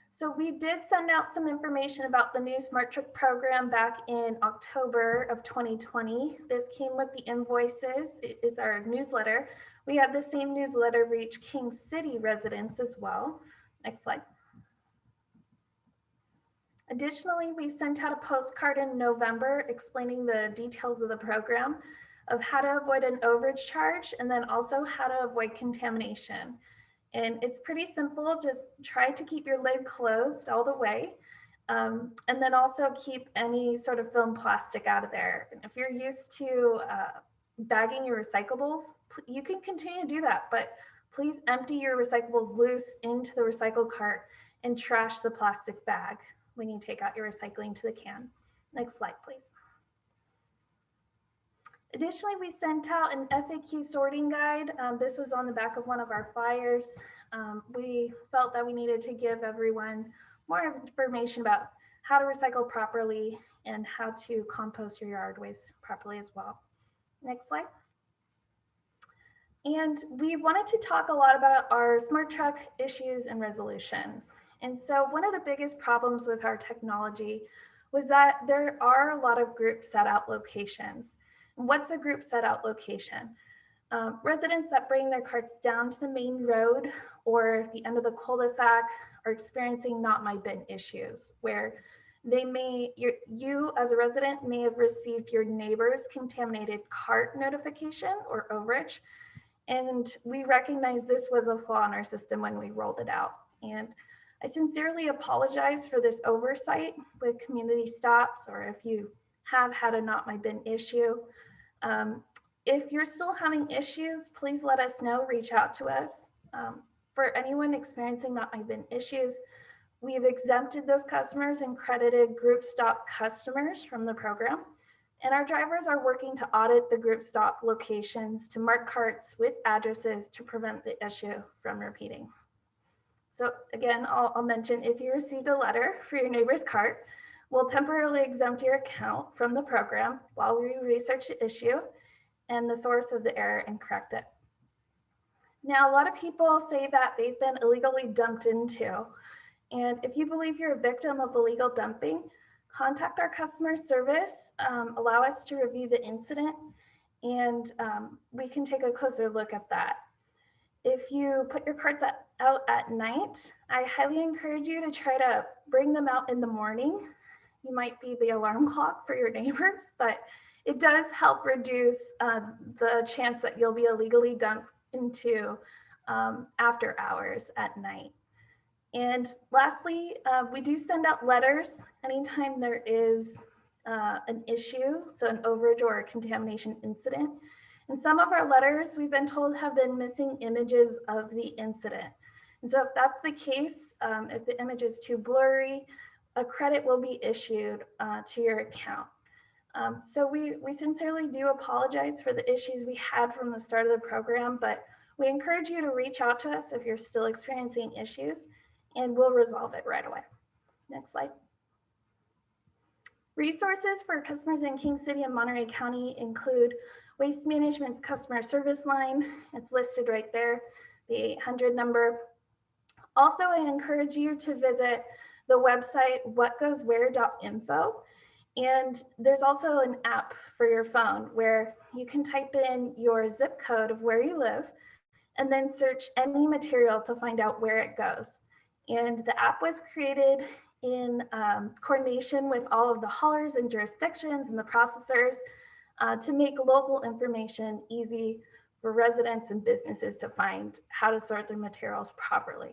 Speaker 8: So we did send out some information about the new Smart Truck program back in October of 2020. This came with the invoices. It's our newsletter. We had the same newsletter reach King City residents as well. Next slide. Additionally, we sent out a postcard in November explaining the details of the program, of how to avoid an overage charge, and then also how to avoid contamination. And it's pretty simple. Just try to keep your lid closed all the way. And then also keep any sort of film plastic out of there. And if you're used to bagging your recyclables, you can continue to do that, but please empty your recyclables loose into the recycle cart and trash the plastic bag when you take out your recycling to the can. Next slide, please. Additionally, we sent out an FAQ sorting guide. This was on the back of one of our flyers. We felt that we needed to give everyone more information about how to recycle properly and how to compost your yard waste properly as well. Next slide. And we wanted to talk a lot about our Smart Truck issues and resolutions. And so one of the biggest problems with our technology was that there are a lot of group set out locations. What's a group set out location? Residents that bring their carts down to the main road or the end of the cul-de-sac are experiencing not my bin issues, where they may, you as a resident may have received your neighbor's contaminated cart notification or overage. And we recognize this was a flaw in our system when we rolled it out. And I sincerely apologize for this oversight with community stops, or if you have had a not my bin issue. If you're still having issues, please let us know, reach out to us. For anyone experiencing not my bin issues, we've exempted those customers and credited group stop customers from the program. And our drivers are working to audit the group stop locations to mark carts with addresses to prevent the issue from repeating. So again, I'll mention, if you received a letter for your neighbor's cart, we'll temporarily exempt your account from the program while we research the issue and the source of the error and correct it. Now, a lot of people say that they've been illegally dumped into, And if you believe you're a victim of illegal dumping, contact our customer service, allow us to review the incident, and we can take a closer look at that. If you put your carts out at night, I highly encourage you to try to bring them out in the morning. You might be the alarm clock for your neighbors, but it does help reduce the chance that you'll be illegally dumped into after hours at night. And lastly, we do send out letters anytime there is an issue, so an overage or a contamination incident. And some of our letters, we've been told, have been missing images of the incident. And so if that's the case, if the image is too blurry, a credit will be issued to your account. So we sincerely do apologize for the issues we had from the start of the program, but we encourage you to reach out to us if you're still experiencing issues, and we'll resolve it right away. Next slide. Resources for customers in King City and Monterey County include Waste Management's customer service line. It's listed right there, the 800 number. Also, I encourage you to visit the website whatgoeswhere.info. And there's also an app for your phone where you can type in your zip code of where you live and then search any material to find out where it goes. And the app was created in coordination with all of the haulers and jurisdictions and the processors to make local information easy for residents and businesses to find how to sort their materials properly.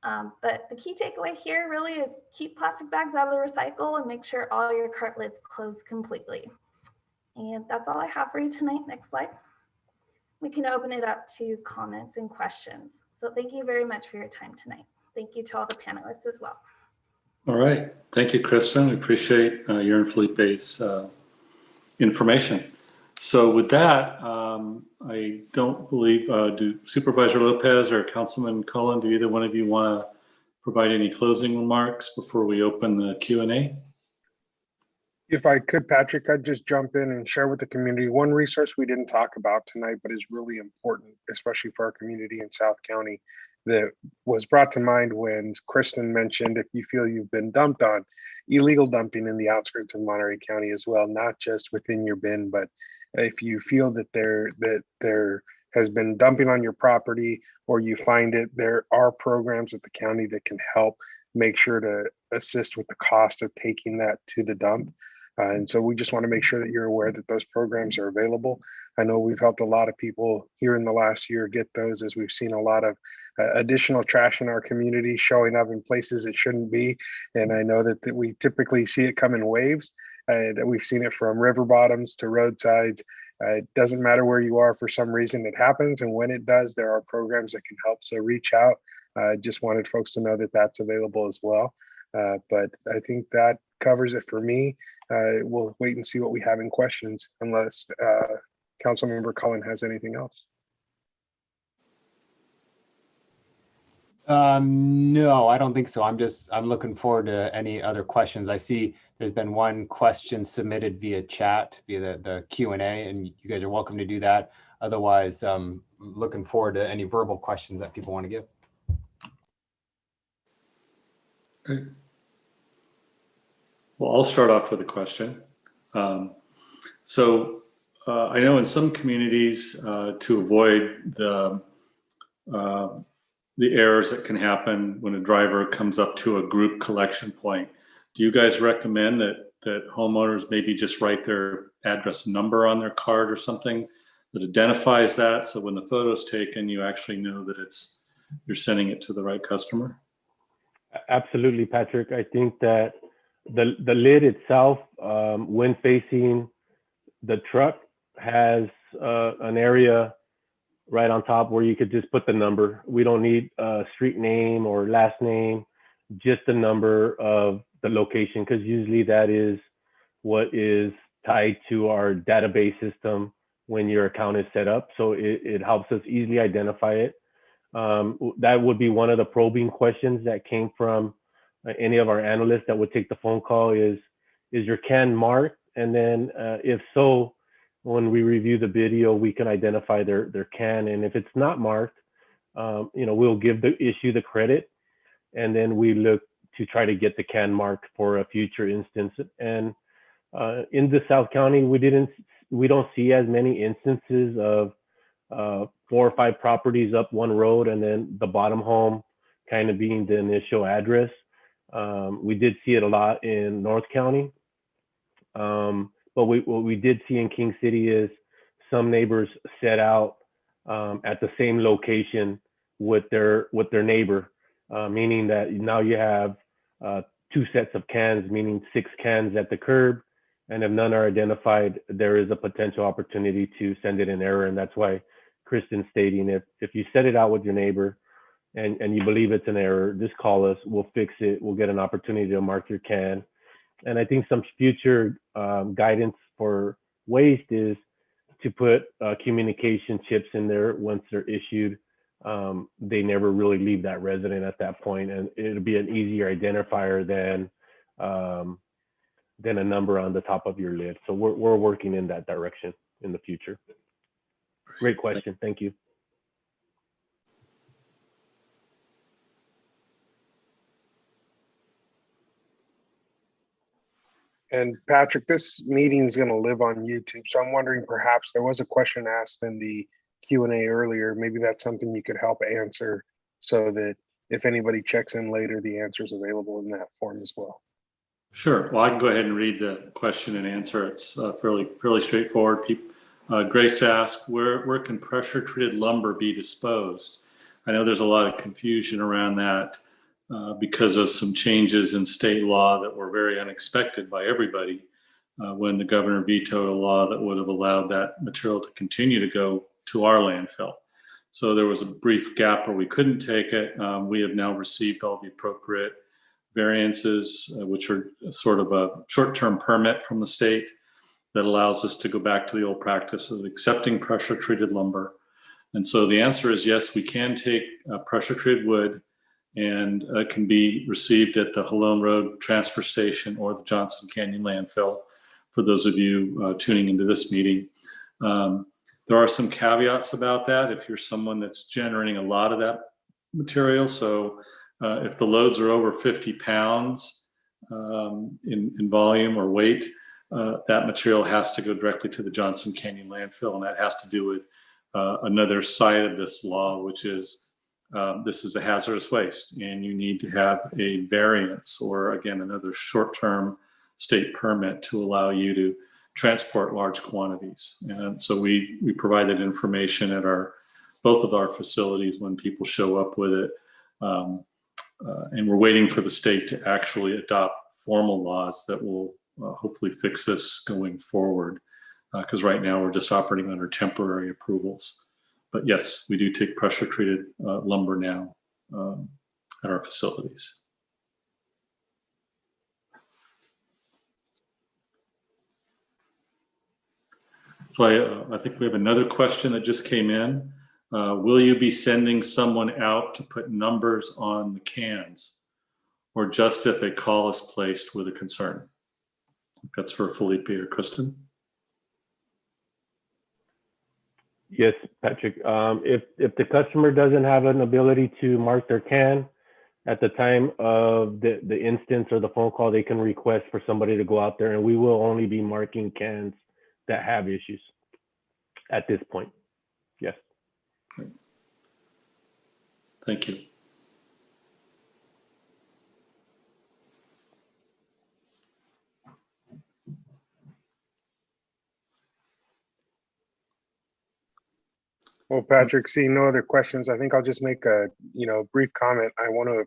Speaker 8: But the key takeaway here really is keep plastic bags out of the recycle and make sure all your cart lids close completely. And that's all I have for you tonight. Next slide. We can open it up to comments and questions. So thank you very much for your time tonight. Thank you to all the panelists as well.
Speaker 2: All right. Thank you, Kristen. We appreciate your and Felipe's information. So with that, I don't believe, do Supervisor Lopez or Councilman Cullen, do either one of you want to provide any closing remarks before we open the Q&A?
Speaker 1: If I could, Patrick, I'd just jump in and share with the community one resource we didn't talk about tonight, but is really important, especially for our community in South County, that was brought to mind when Kristen mentioned if you feel you've been dumped on, illegal dumping in the outskirts of Monterey County as well, not just within your bin, but if you feel that there has been dumping on your property or you find it, there are programs at the county that can help make sure to assist with the cost of taking that to the dump. And so we just want to make sure that you're aware that those programs are available. I know we've helped a lot of people here in the last year get those, as we've seen a lot of additional trash in our community showing up in places it shouldn't be. And I know that we typically see it come in waves. We've seen it from river bottoms to roadsides. It doesn't matter where you are, for some reason it happens. And when it does, there are programs that can help. So reach out. Just wanted folks to know that that's available as well. But I think that covers it for me. We'll wait and see what we have in questions, unless Councilmember Cullen has anything else.
Speaker 3: No, I don't think so. I'm looking forward to any other questions. I see there's been one question submitted via chat, via the Q&A, and you guys are welcome to do that. Otherwise, looking forward to any verbal questions that people want to give.
Speaker 2: Great. Well, I'll start off with a question. I know in some communities, to avoid the errors that can happen when a driver comes up to a group collection point, do you guys recommend that homeowners maybe just write their address number on their card or something that identifies that, so when the photo's taken, you actually know that you're sending it to the right customer?
Speaker 11: Absolutely, Patrick. I think that the lid itself, when facing the truck, has an area right on top where you could just put the number. We don't need a street name or last name, just the number of the location, because usually that is what is tied to our database system when your account is set up. So it helps us easily identify it. That would be one of the probing questions that came from any of our analysts that would take the phone call is your can marked? And then if so, when we review the video, we can identify their can. And if it's not marked, we'll issue the credit. and then we look to try to get the can marked for a future instance. And in the South County, we don't see as many instances of 4 or 5 properties up one road and then the bottom home kind of being the initial address. We did see it a lot in North County. But what we did see in King City is some neighbors set out at the same location with their neighbor, meaning that now you have 2 sets of cans, meaning 6 cans at the curb. And if none are identified, there is a potential opportunity to send it in error. And that's why Kristen's stating if you set it out with your neighbor and you believe it's an error, just call us, we'll fix it. We'll get an opportunity to mark your can. And I think some future guidance for waste is to put communication chips in there once they're issued. They never really leave that resident at that point, and it'll be an easier identifier than a number on the top of your lid. So we're working in that direction in the future. Great question. Thank you.
Speaker 1: And Patrick, this meeting is going to live on YouTube. So I'm wondering, perhaps there was a question asked in the Q&A earlier. Maybe that's something you could help answer so that if anybody checks in later, the answer is available in that form as well.
Speaker 2: Sure. Well, I can go ahead and read the question and answer. It's fairly straightforward. Grace asked, where can pressure treated lumber be disposed? I know there's a lot of confusion around that because of some changes in state law that were very unexpected by everybody when the governor vetoed a law that would have allowed that material to continue to go to our landfill. So there was a brief gap where we couldn't take it. We have now received all the appropriate variances, which are sort of a short-term permit from the state that allows us to go back to the old practice of accepting pressure treated lumber. And so the answer is yes, we can take pressure treated wood, and it can be received at the Halone Road transfer station or the Johnson Canyon landfill for those of you tuning into this meeting. There are some caveats about that if you're someone that's generating a lot of that material. So if the loads are over 50 pounds in volume or weight, that material has to go directly to the Johnson Canyon landfill, and that has to do with another side of this law, which is this is a hazardous waste, and you need to have a variance or, again, another short-term state permit to allow you to transport large quantities. And so we provide that information at both of our facilities when people show up with it. And we're waiting for the state to actually adopt formal laws that will hopefully fix this going forward. Because right now we're just operating under temporary approvals. But yes, we do take pressure treated lumber now at our facilities. So I think we have another question that just came in. Will you be sending someone out to put numbers on the cans, or just if a call is placed with a concern? That's for Felipe or Kristen.
Speaker 11: Yes, Patrick. If the customer doesn't have an ability to mark their can at the time of the instance or the phone call, they can request for somebody to go out there, and we will only be marking cans that have issues at this point. Yes.
Speaker 2: Great. Thank you.
Speaker 1: Well, Patrick, seeing no other questions, I think I'll just make a brief comment. I want to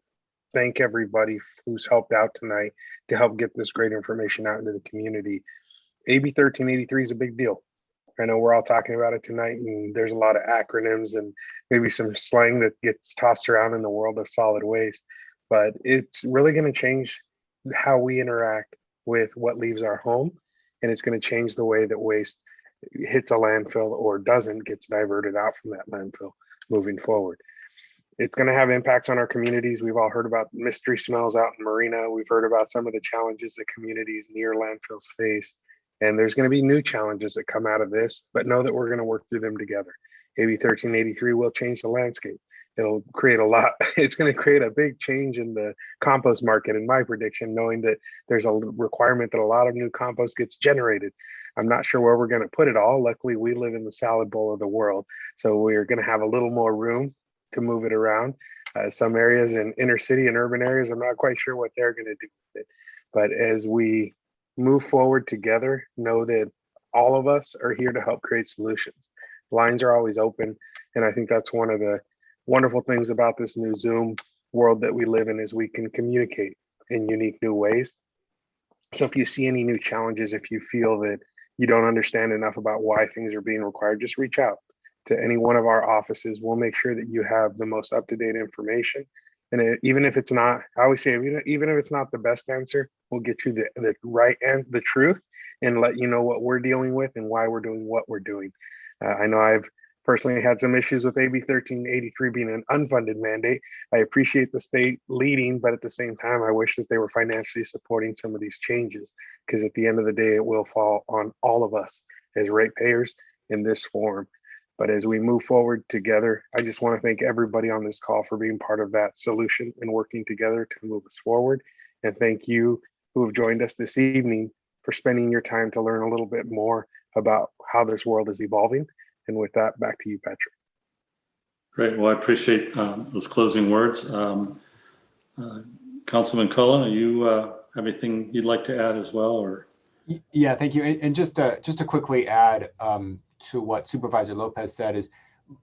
Speaker 1: thank everybody who's helped out tonight to help get this great information out into the community. AB 1383 is a big deal. I know we're all talking about it tonight, and there's a lot of acronyms and maybe some slang that gets tossed around in the world of solid waste, but it's really going to change how we interact with what leaves our home, and it's going to change the way that waste hits a landfill or doesn't, gets diverted out from that landfill moving forward. It's going to have impacts on our communities. We've all heard about mystery smells out in Marina. We've heard about some of the challenges that communities near landfills face. And there's going to be new challenges that come out of this, but know that we're going to work through them together. AB 1383 will change the landscape. it'll create a lot. It's going to create a big change in the compost market, in my prediction, knowing that there's a requirement that a lot of new compost gets generated. I'm not sure where we're going to put it all. Luckily, we live in the salad bowl of the world, so we're going to have a little more room to move it around. Some areas in inner city and urban areas, I'm not quite sure what they're going to do with it. But as we move forward together, know that all of us are here to help create solutions. Lines are always open, and I think that's one of the wonderful things about this new Zoom world that we live in, is we can communicate in unique new ways. So if you see any new challenges, if you feel that you don't understand enough about why things are being required, just reach out to any one of our offices. We'll make sure that you have the most up-to-date information. And even if it's not, I always say, even if it's not the best answer, we'll get you the right and the truth, and let you know what we're dealing with and why we're doing what we're doing. I know I've personally had some issues with AB 1383 being an unfunded mandate. I appreciate the state leading, but at the same time, I wish that they were financially supporting some of these changes, because at the end of the day, it will fall on all of us as ratepayers in this form. But as we move forward together, I just want to thank everybody on this call for being part of that solution and working together to move us forward. And thank you who have joined us this evening for spending your time to learn a little bit more about how this world is evolving. And with that, back to you, Patrick.
Speaker 2: Great. Well, I appreciate those closing words. Councilman Cullen, are you have anything you'd like to add as well? Or
Speaker 3: yeah, thank you. And just to quickly add to what Supervisor Lopez said, is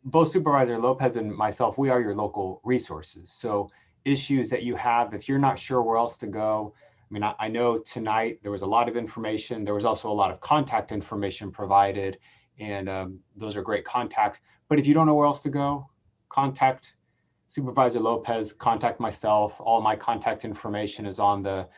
Speaker 3: both Supervisor Lopez and myself, we are your local resources. So issues that you have, if you're not sure where else to go, I mean, I know tonight there was a lot of information. There was also a lot of contact information provided, and those are great contacts. But if you don't know where else to go, contact Supervisor Lopez, contact myself. All my contact information is on the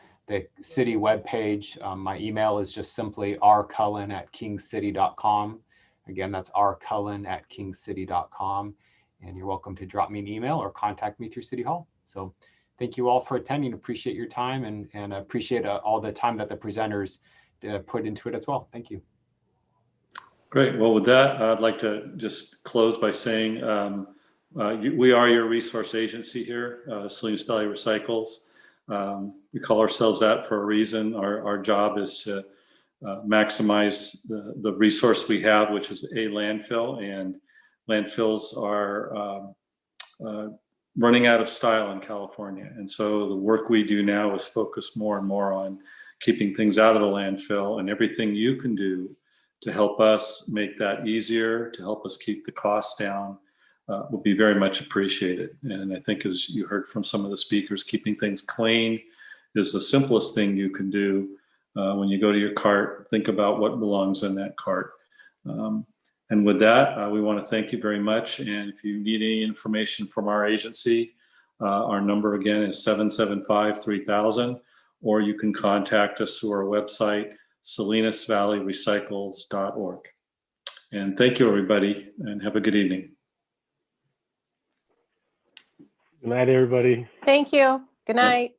Speaker 3: city webpage. My email is just simply rcullen@kingcity.com. Again, that's rcullen@kingcity.com. And you're welcome to drop me an email or contact me through City Hall. So thank you all for attending. Appreciate your time, and appreciate all the time that the presenters put into it as well. Thank you.
Speaker 2: great. Well, with that, I'd like to just close by saying we are your resource agency here, Salinas Valley Recycles. We call ourselves that for a reason. Our job is to maximize the resource we have, which is a landfill, and landfills are running out of style in California. And so the work we do now is focused more and more on keeping things out of the landfill, and everything you can do to help us make that easier, to help us keep the costs down, will be very much appreciated. And I think, as you heard from some of the speakers, keeping things clean is the simplest thing you can do. When you go to your cart, think about what belongs in that cart. And with that, we want to thank you very much. And if you need any information from our agency, our number again is 775-3000, or you can contact us through our website, salinasvalleyrecycles.org. And thank you, everybody, and have a good evening.
Speaker 11: Good night, everybody.
Speaker 7: Thank you. Good night.